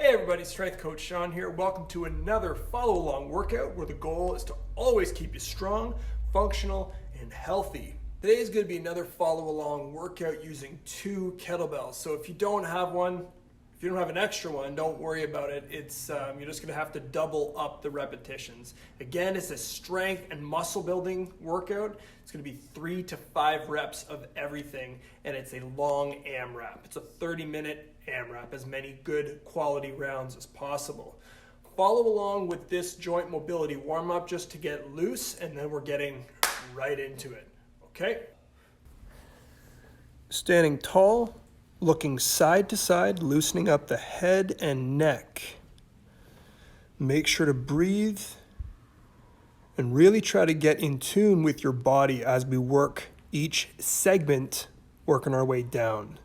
Hey everybody, Strength Coach Sean here. Welcome to another follow-along workout where the goal is to always keep you strong, functional, and healthy. Today is going to be another follow-along workout using 2 kettlebells. So if you don't have one, if you don't have an extra one, don't worry about it. It's you're just going to have to double up the repetitions. Again, it's a strength and muscle building workout. It's going to be 3 to 5 reps of everything, and it's a long AMRAP. It's a 30-minute AMRAP, as many good quality rounds as possible. Follow along with this joint mobility warm-up just to get loose, and then we're getting right into it. Okay? Standing tall, looking side to side, loosening up the head and neck. Make sure to breathe and really try to get in tune with your body as we work each segment, working our way down.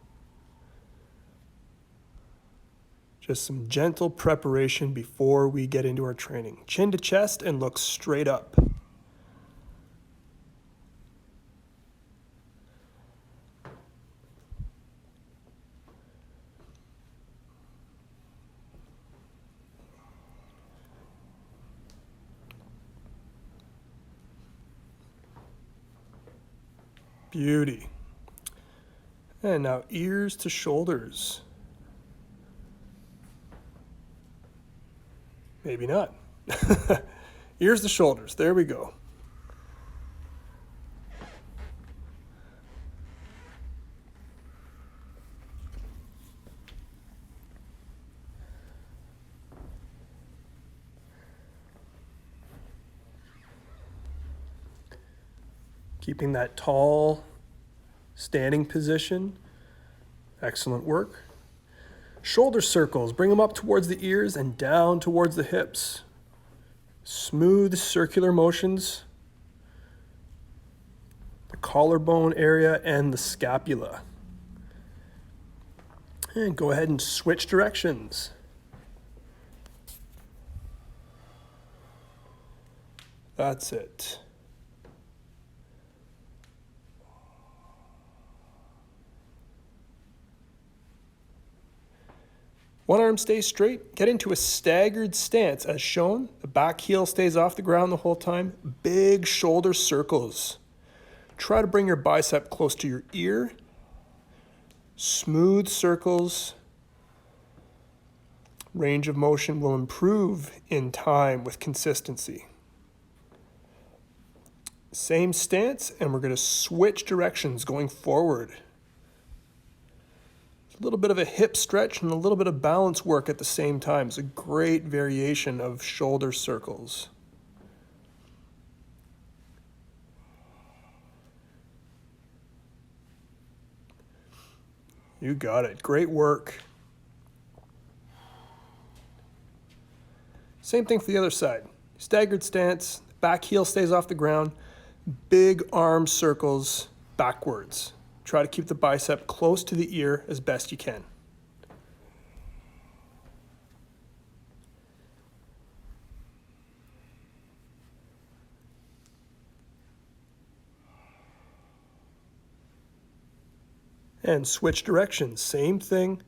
Just some gentle preparation before we get into our training. Chin to chest and look straight up. Beauty. And now ears to shoulders. Maybe not. Ears to shoulders. There we go. Keeping that tall standing position. Excellent work. Shoulder circles, bring them up towards the ears and down towards the hips. Smooth circular motions. The collarbone area and the scapula. And go ahead and switch directions. That's it. One arm stays straight. Get into a staggered stance as shown. The back heel stays off the ground the whole time. Big shoulder circles. Try to bring your bicep close to your ear. Smooth circles. Range of motion will improve in time with consistency. Same stance, and we're going to switch directions going forward. A little bit of a hip stretch and a little bit of balance work at the same time. It's a great variation of shoulder circles. You got it. Great work. Same thing for the other side. Staggered stance, back heel stays off the ground, big arm circles backwards. Try to keep the bicep close to the ear as best you can. And switch directions, same thing.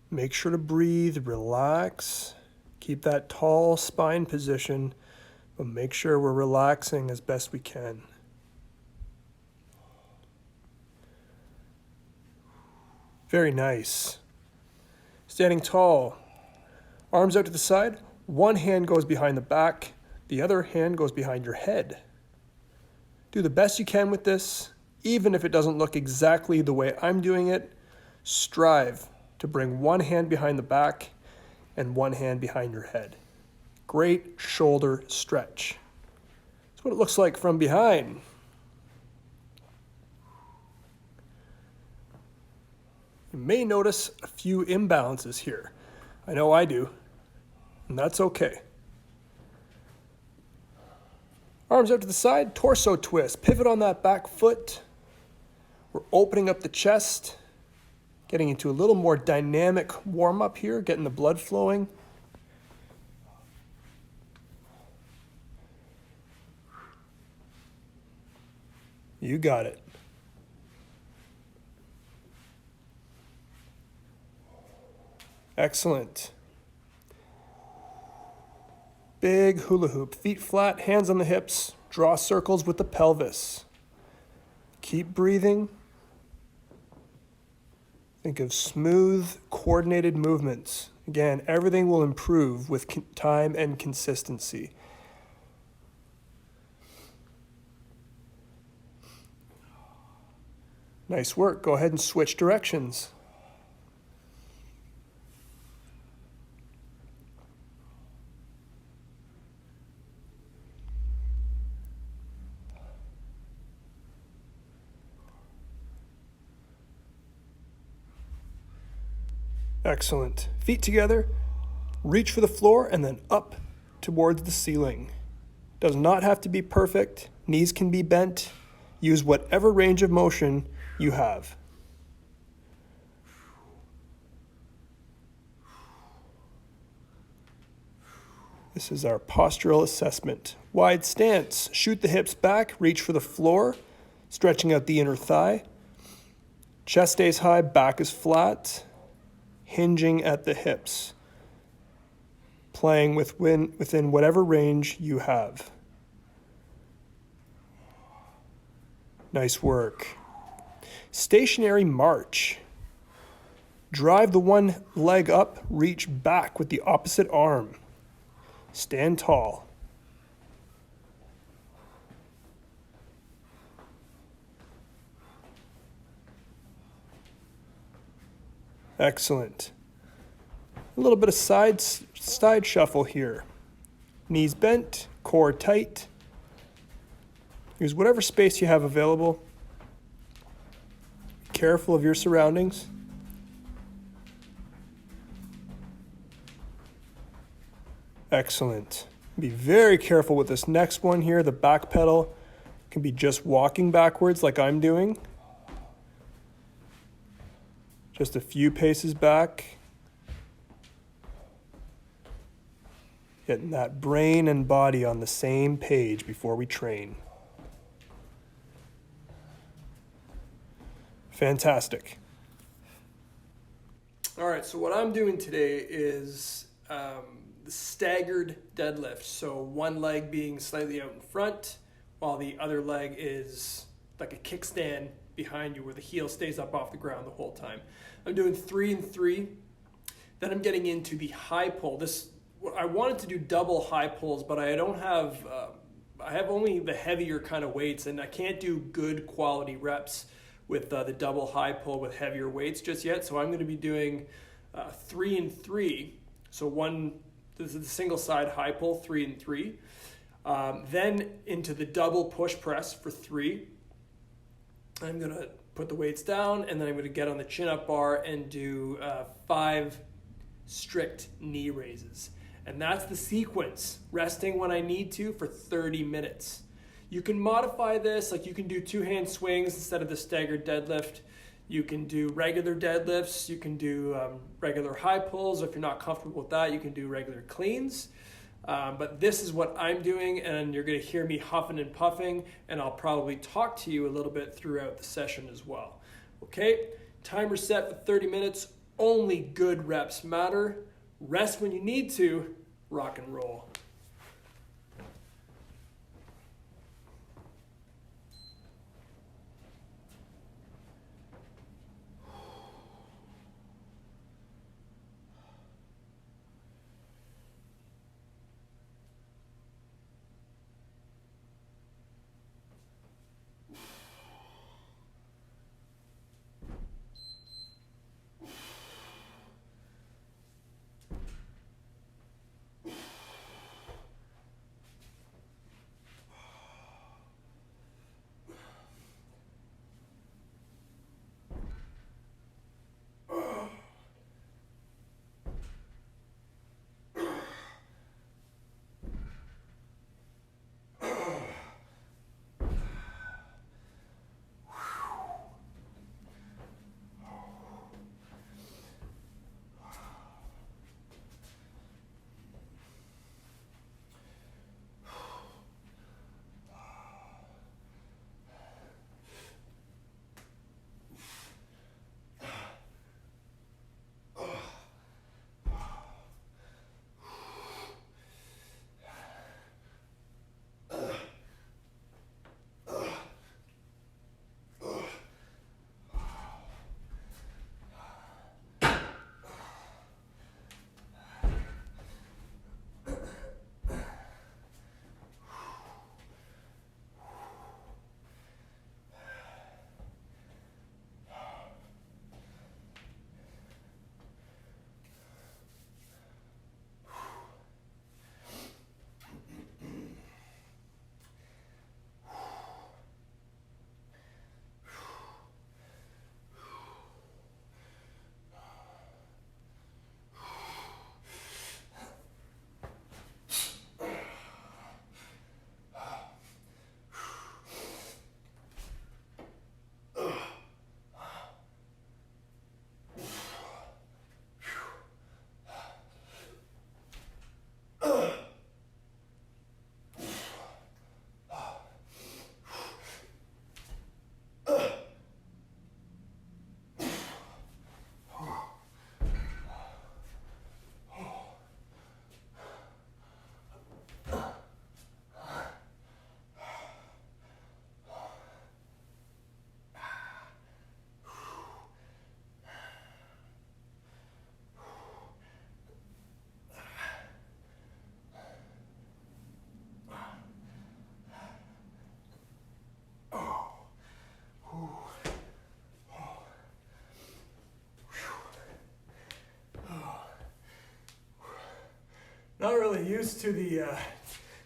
Make sure to breathe, relax. Keep that tall spine position, but make sure we're relaxing as best we can. Very nice. Standing tall, arms out to the side. One hand goes behind the back, the other hand goes behind your head. Do the best you can with this, even if it doesn't look exactly the way I'm doing it. Strive to bring one hand behind the back and one hand behind your head. Great shoulder stretch. That's what it looks like from behind. You may notice a few imbalances here. I know I do, and that's okay. Arms out to the side, torso twist. Pivot on that back foot. We're opening up the chest, getting into a little more dynamic warm-up here, getting the blood flowing. You got it. Excellent. Big hula hoop. Feet flat, hands on the hips. Draw circles with the pelvis. Keep breathing. Think of smooth, coordinated movements. Again, everything will improve with time and consistency. Nice work. Go ahead and switch directions. Excellent. Feet together, reach for the floor and then up towards the ceiling. Does not have to be perfect. Knees can be bent. Use whatever range of motion you have. This is our postural assessment. Wide stance. Shoot the hips back, reach for the floor, stretching out the inner thigh. Chest stays high, back is flat. Hinging at the hips, playing within whatever range you have. Nice work. Stationary march. Drive the one leg up, reach back with the opposite arm. Stand tall. Excellent. A little bit of side shuffle here. Knees bent, core tight. Use whatever space you have available. Be careful of your surroundings. Excellent. Be very careful with this next one here. The back pedal can be just walking backwards like I'm doing. Just a few paces back. Getting that brain and body on the same page before we train. Fantastic. All right, so what I'm doing today is the staggered deadlift. So one leg being slightly out in front, while the other leg is like a kickstand behind you where the heel stays up off the ground the whole time. I'm doing 3 and 3. Then I'm getting into the high pull. I wanted to do double high pulls, but I don't have, I have only the heavier kind of weights, and I can't do good quality reps with the double high pull with heavier weights just yet. So I'm going to be doing 3 and 3. So this is the single side high pull, 3 and 3. Then into the double push press for 3. I'm going to put the weights down, and then I'm going to get on the chin-up bar and do 5 strict knee raises. And that's the sequence, resting when I need to for 30 minutes. You can modify this, like you can do 2-hand swings instead of the staggered deadlift. You can do regular deadlifts. You can do regular high pulls. If you're not comfortable with that, you can do regular cleans. But this is what I'm doing, and you're going to hear me huffing and puffing, and I'll probably talk to you a little bit throughout the session as well. Okay, timer set for 30 minutes. Only good reps matter. Rest when you need to. Rock and roll. used to the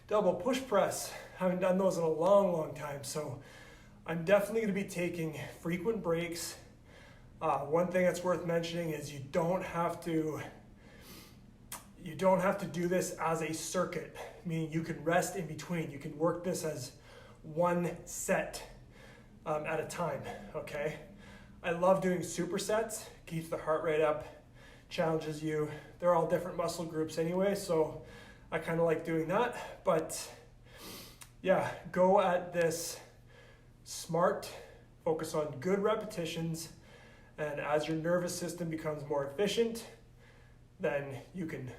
double push press. Haven't done those in a long time, so I'm definitely going to be taking frequent breaks. One thing that's worth mentioning is you don't have to do this as a circuit, meaning you can rest in between. You can work this as one set at a time, okay? I love doing supersets, keeps the heart rate up, challenges you. They're all different muscle groups anyway, so I kind of like doing that. But yeah, go at this smart, focus on good repetitions, and as your nervous system becomes more efficient, then you can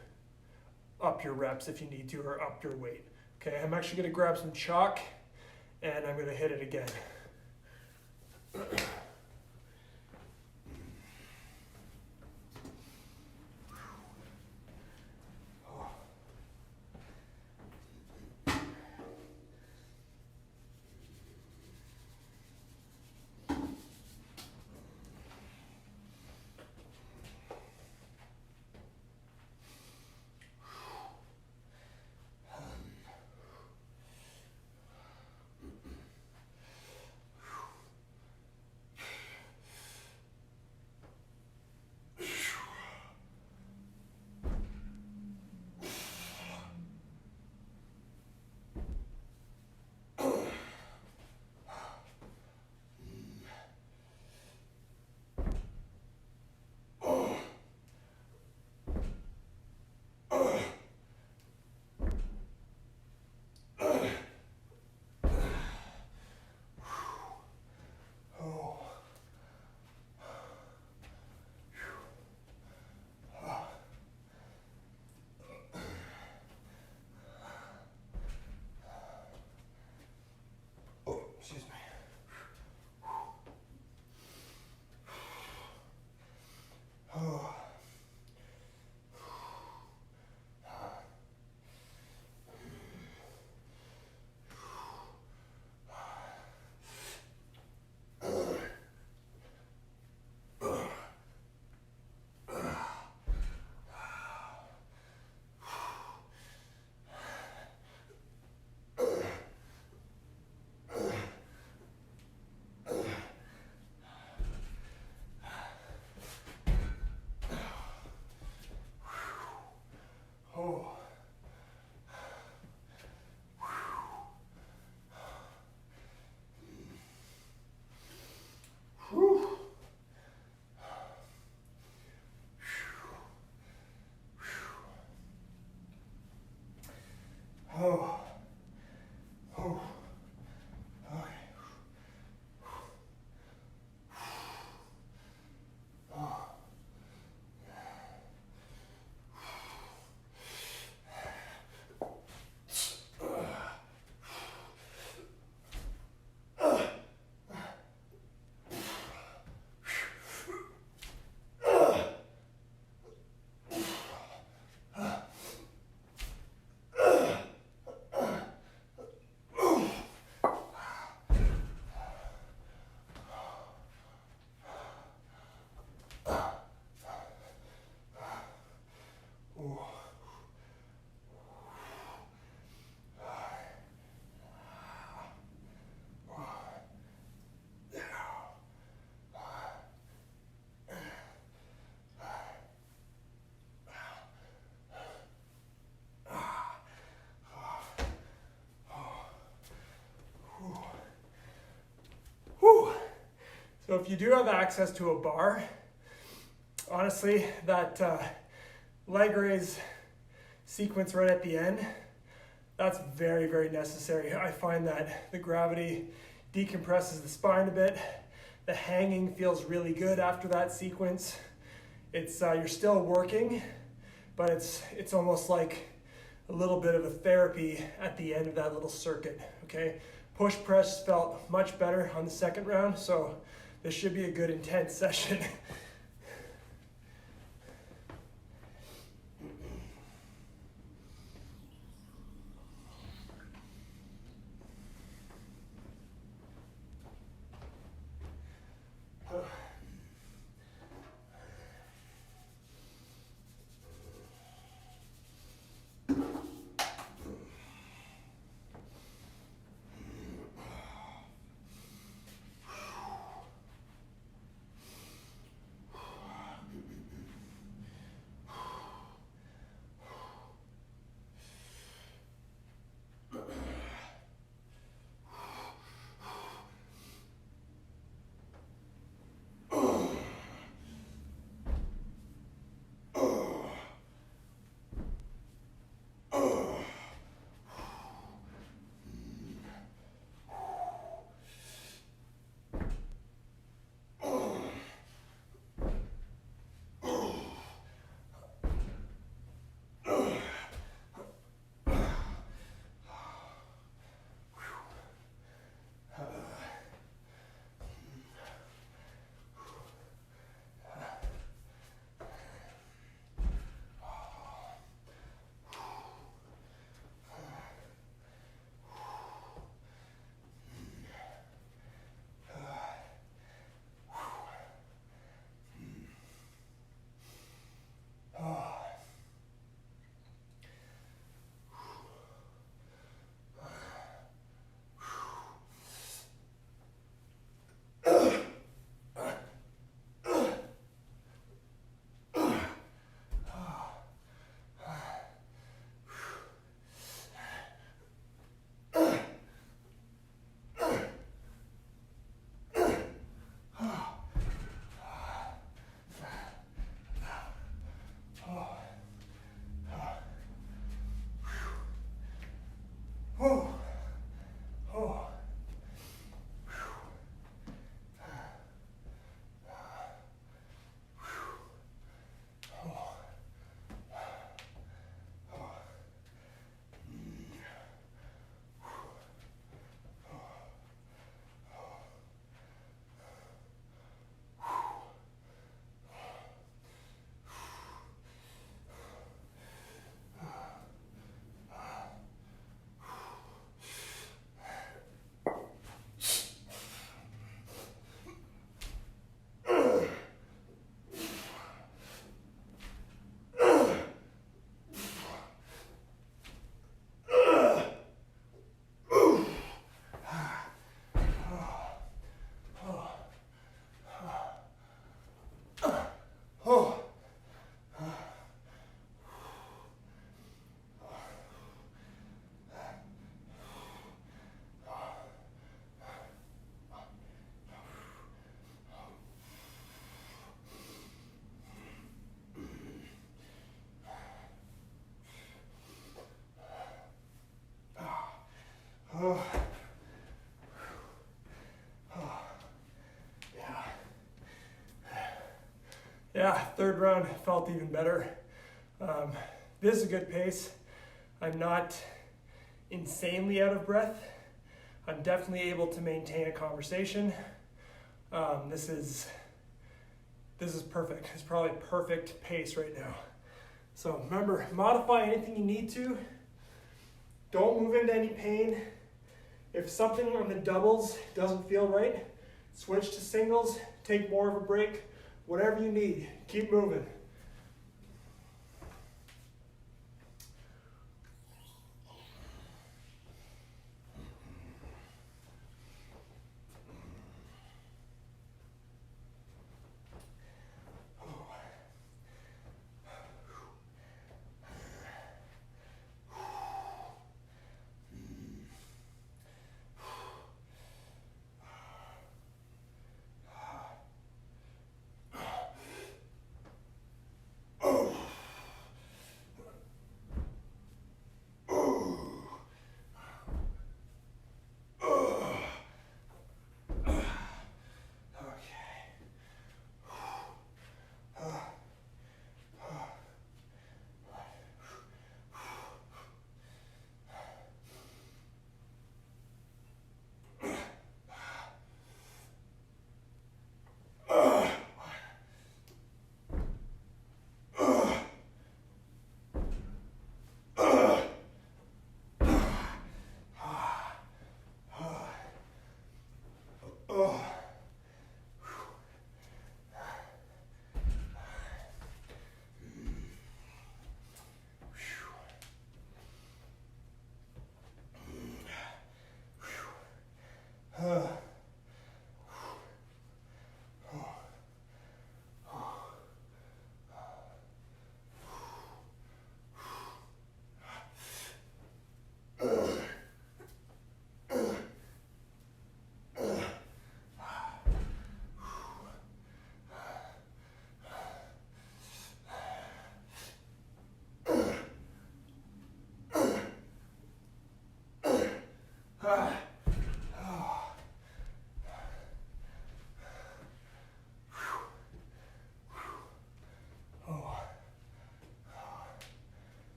up your reps if you need to, or up your weight. Okay, I'm actually going to grab some chalk and I'm going to hit it again. Excuse me. Oh. Oh. Oh. Okay. Oh. So if you do have access to a bar, honestly, that leg raise sequence right at the end, that's very necessary. I find that the gravity decompresses the spine a bit. The hanging feels really good after that sequence. It's you're still working, but it's almost like a little bit of a therapy at the end of that little circuit, okay? Push press felt much better on the second round, so this should be a good intense session. Yeah, third round felt even better. This is a good pace. I'm not insanely out of breath. I'm definitely able to maintain a conversation. This is perfect. It's probably perfect pace right now. So remember, modify anything you need to. Don't move into any pain. If something on the doubles doesn't feel right, switch to singles, take more of a break, whatever you need, keep moving.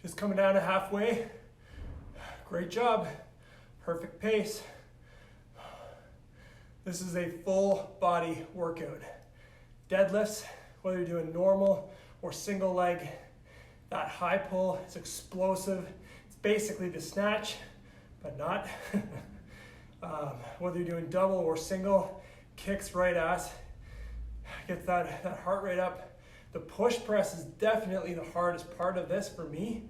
Just coming down to halfway. Great job. Perfect pace. This is a full body workout. Deadlifts, whether you're doing normal or single leg, that high pull is explosive. It's basically the snatch, but not. Whether you're doing double or single, kicks right ass, gets that heart rate up. The push press is definitely the hardest part of this for me.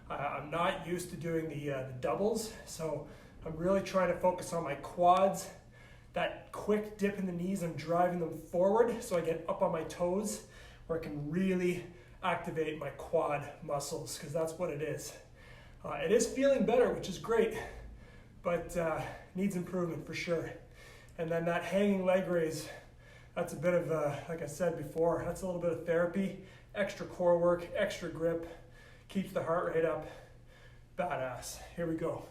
I'm not used to doing the doubles, so I'm really trying to focus on my quads. That quick dip in the knees, I'm driving them forward so I get up on my toes where I can really activate my quad muscles, because that's what it is. It is feeling better, which is great, but needs improvement for sure. And then that hanging leg raise, that's a bit of, like I said before, that's a little bit of therapy, extra core work, extra grip, keeps the heart rate up. Badass. Here we go.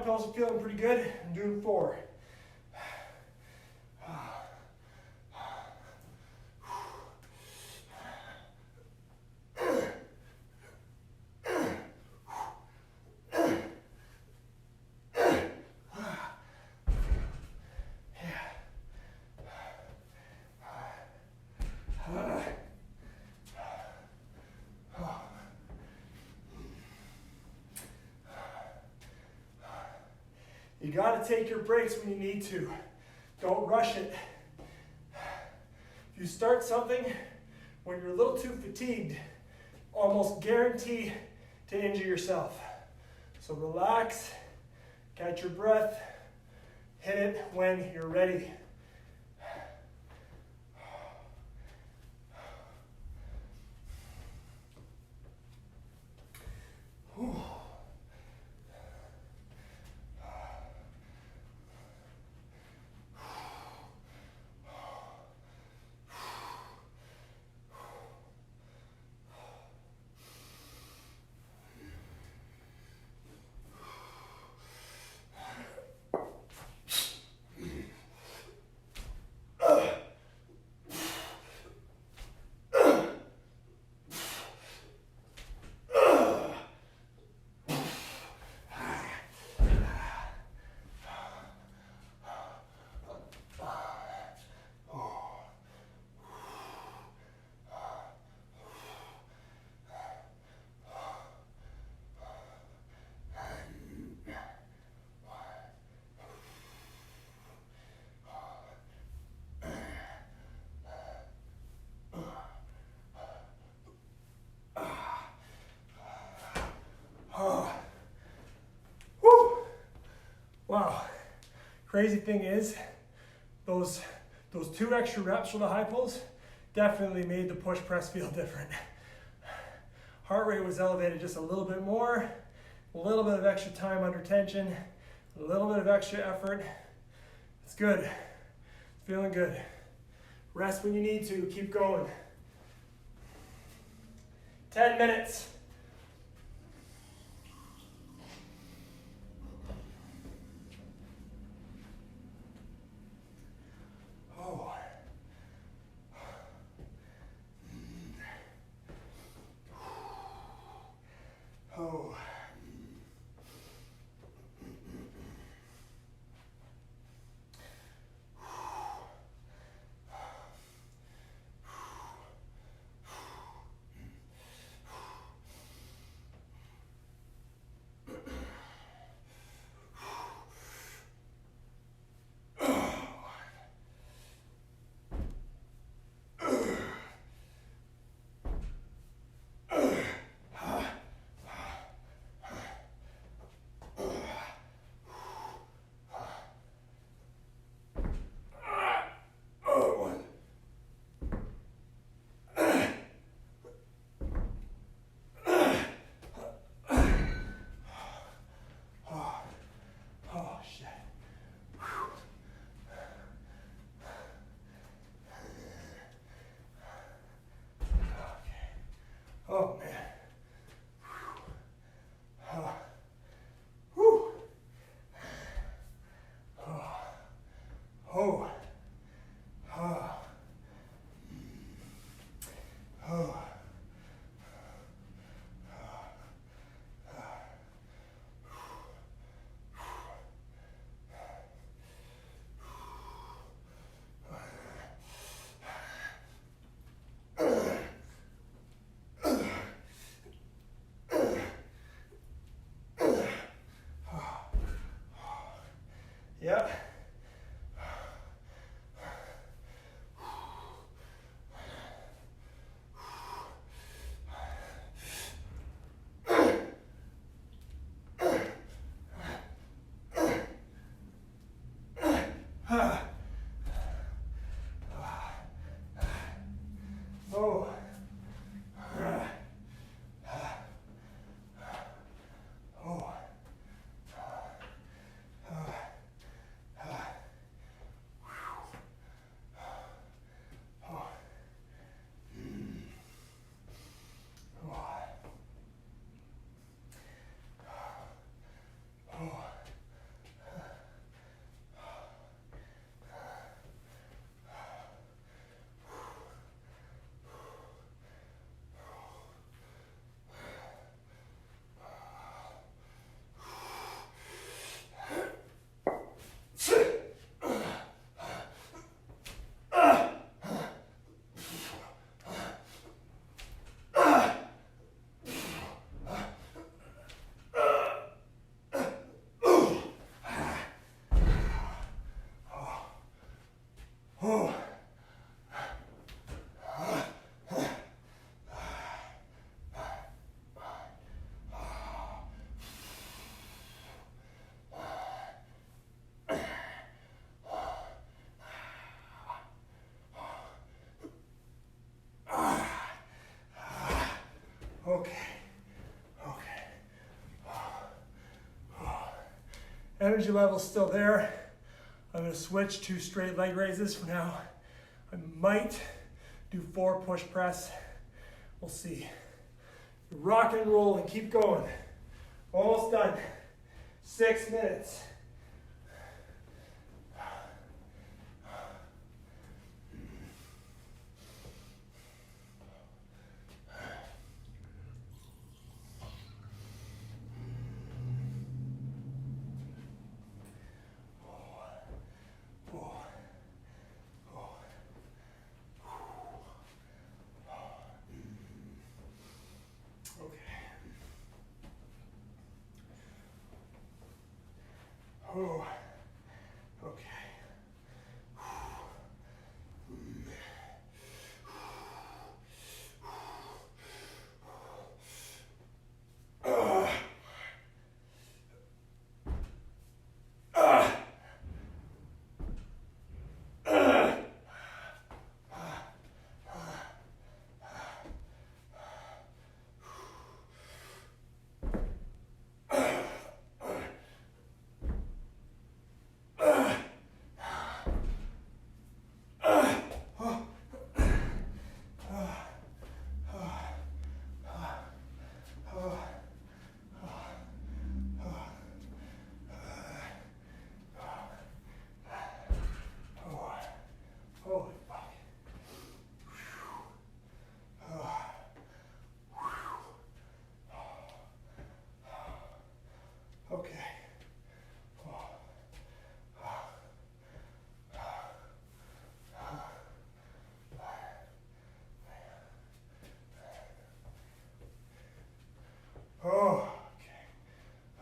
dumbbells are feeling pretty good. I'm doing 4. You got to take your breaks when you need to. Don't rush it. If you start something when you're a little too fatigued, almost guarantee to injure yourself. So relax, catch your breath, hit it when you're ready. Whew. Wow. Crazy thing is, those 2 extra reps for the high pulls definitely made the push press feel different. Heart rate was elevated just a little bit more, a little bit of extra time under tension, a little bit of extra effort. It's good. It's feeling good. Rest when you need to. Keep going. 10 minutes. Oh. Oh man. Whew. Oh. Yeah. Oh. Oh. Energy level's still there. I'm going to switch to straight leg raises for now. I might do 4 push press. We'll see. Rock and roll and keep going. Almost done. 6 minutes. Oh,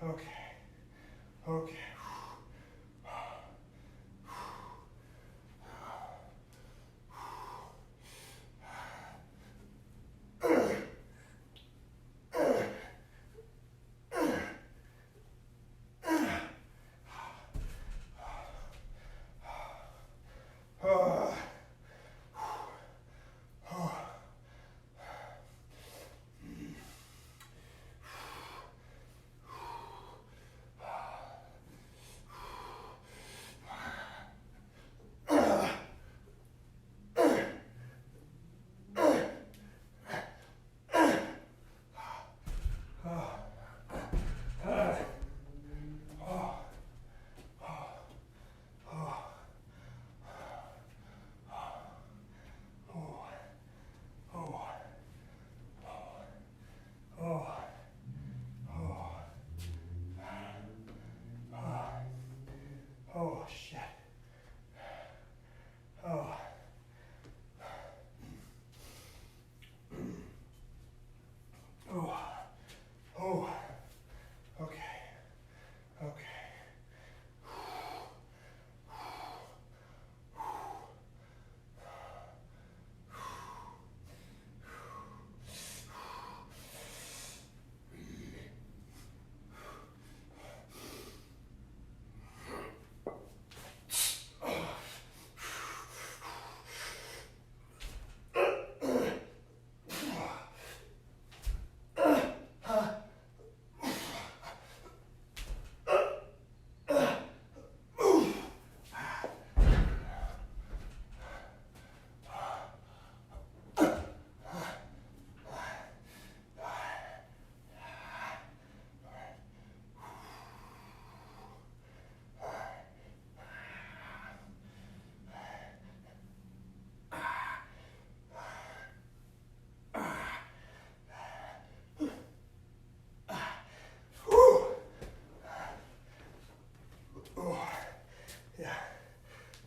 okay. Okay. Oh, shit. Oh. Oh. Oh. Okay. Okay.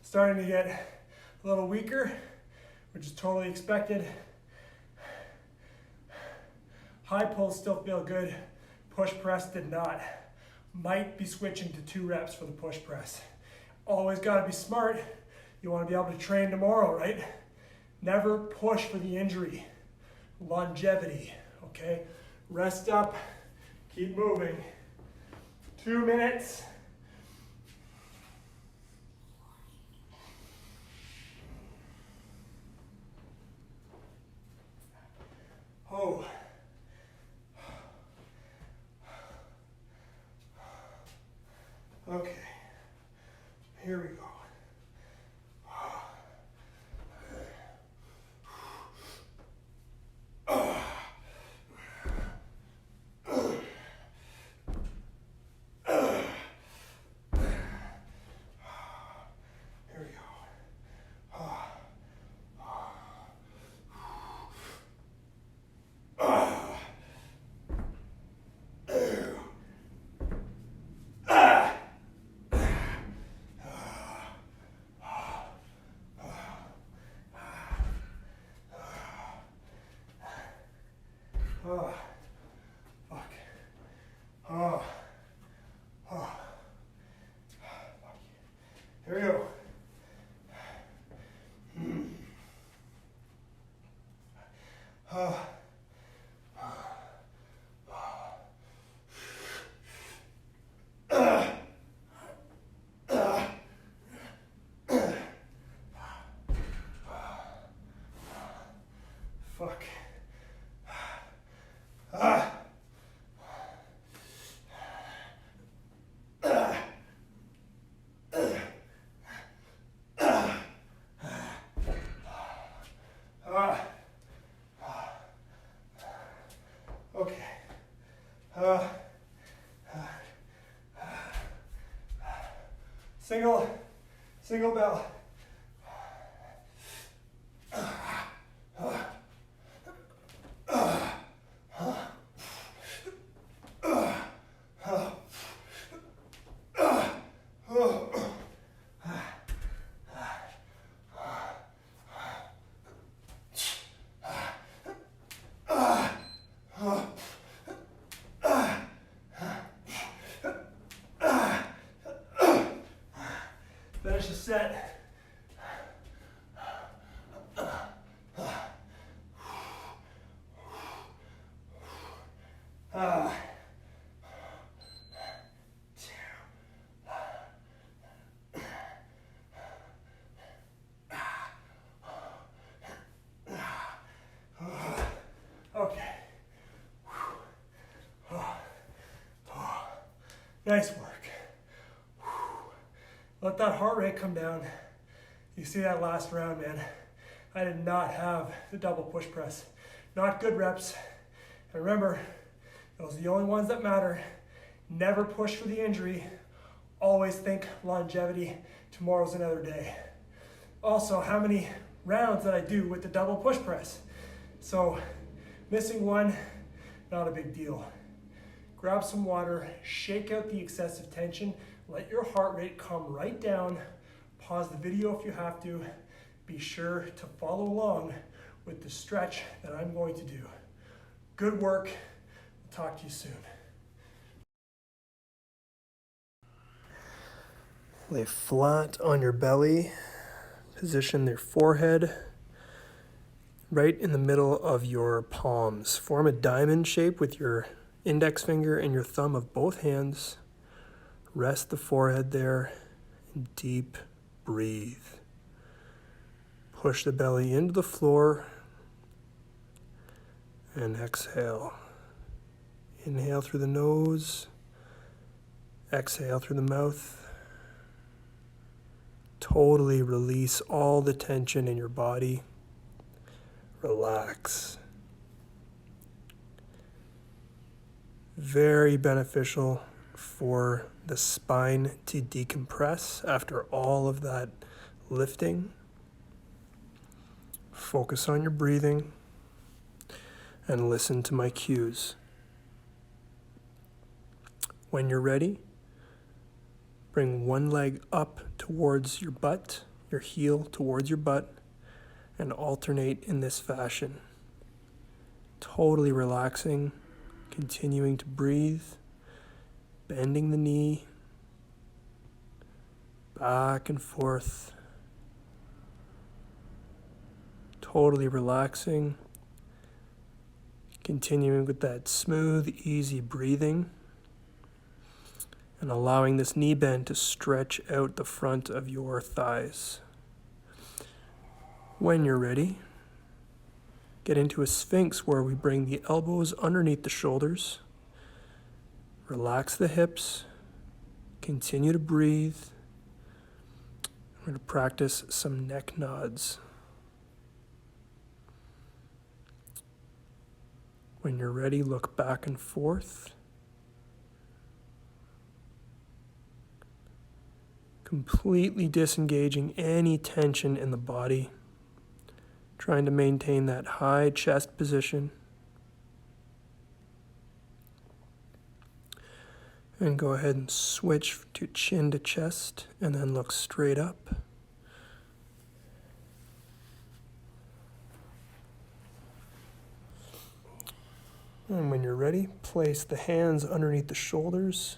Starting to get a little weaker, which is totally expected. High pulls still feel good. Push press did not. Might be switching to 2 reps for the push press. Always got to be smart. You want to be able to train tomorrow, right? Never push for the injury. Longevity, okay? Rest up, keep moving. 2 minutes. Oh. Okay, here we go. Oh, fuck. Oh. Oh. Fuck. Here we go. Fuck. Okay. Single bell. Finish the set. Okay. Nice work. Let that heart rate come down. You see that last round, man. I did not have the double push press. Not good reps. And remember, those are the only ones that matter. Never push for the injury. Always think longevity. Tomorrow's another day. Also, how many rounds did I do with the double push press? So, missing one, not a big deal. Grab some water, shake out the excessive tension, let your heart rate come right down. Pause the video if you have to. Be sure to follow along with the stretch that I'm going to do. Good work. I'll talk to you soon. Lay flat on your belly. Position your forehead right in the middle of your palms. Form a diamond shape with your index finger and your thumb of both hands. Rest the forehead there and deep breathe. Push the belly into the floor and exhale. Inhale through the nose, exhale through the mouth. Totally release all the tension in your body. Relax. Very beneficial for the spine to decompress after all of that lifting. Focus on your breathing and listen to my cues. When you're ready, bring one leg up towards your butt, your heel towards your butt, and alternate in this fashion. Totally relaxing, continuing to breathe, bending the knee, back and forth, totally relaxing. Continuing with that smooth, easy breathing. And allowing this knee bend to stretch out the front of your thighs. When you're ready, get into a Sphinx where we bring the elbows underneath the shoulders. Relax the hips. Continue to breathe. We're going to practice some neck nods. When you're ready, look back and forth. Completely disengaging any tension in the body. Trying to maintain that high chest position. And go ahead and switch to chin to chest and then look straight up. And when you're ready, place the hands underneath the shoulders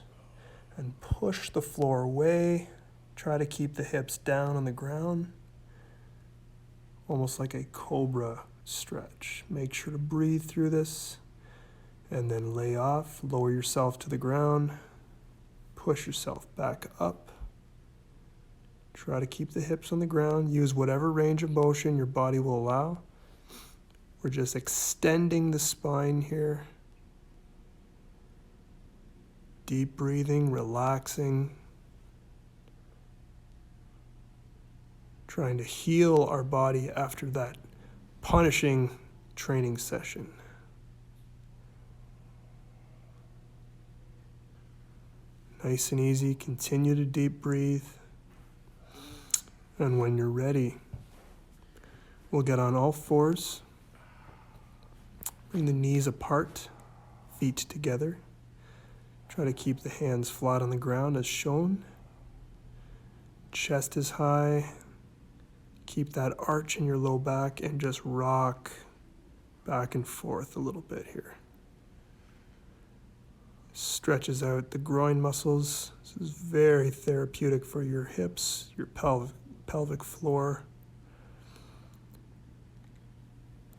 and push the floor away. Try to keep the hips down on the ground, almost like a cobra stretch. Make sure to breathe through this and then lay off. Lower yourself to the ground. Push yourself back up. Try to keep the hips on the ground. Use whatever range of motion your body will allow. We're just extending the spine here. Deep breathing, relaxing. Trying to heal our body after that punishing training session. Nice and easy. Continue to deep breathe. And when you're ready, we'll get on all fours. Bring the knees apart, feet together. Try to keep the hands flat on the ground as shown. Chest is high. Keep that arch in your low back and just rock back and forth a little bit here. Stretches out the groin muscles. This is very therapeutic for your hips, your pelvic floor.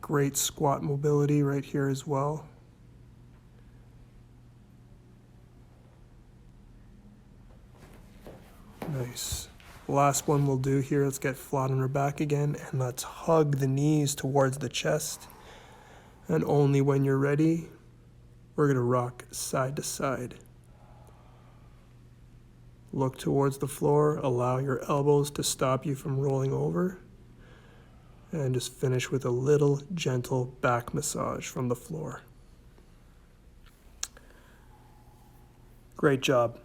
Great squat mobility right here as well. Nice. Last one we'll do here. Let's get flat on our back again and let's hug the knees towards the chest. And only when you're ready, we're going to rock side to side. Look towards the floor. Allow your elbows to stop you from rolling over. And just finish with a little gentle back massage from the floor. Great job.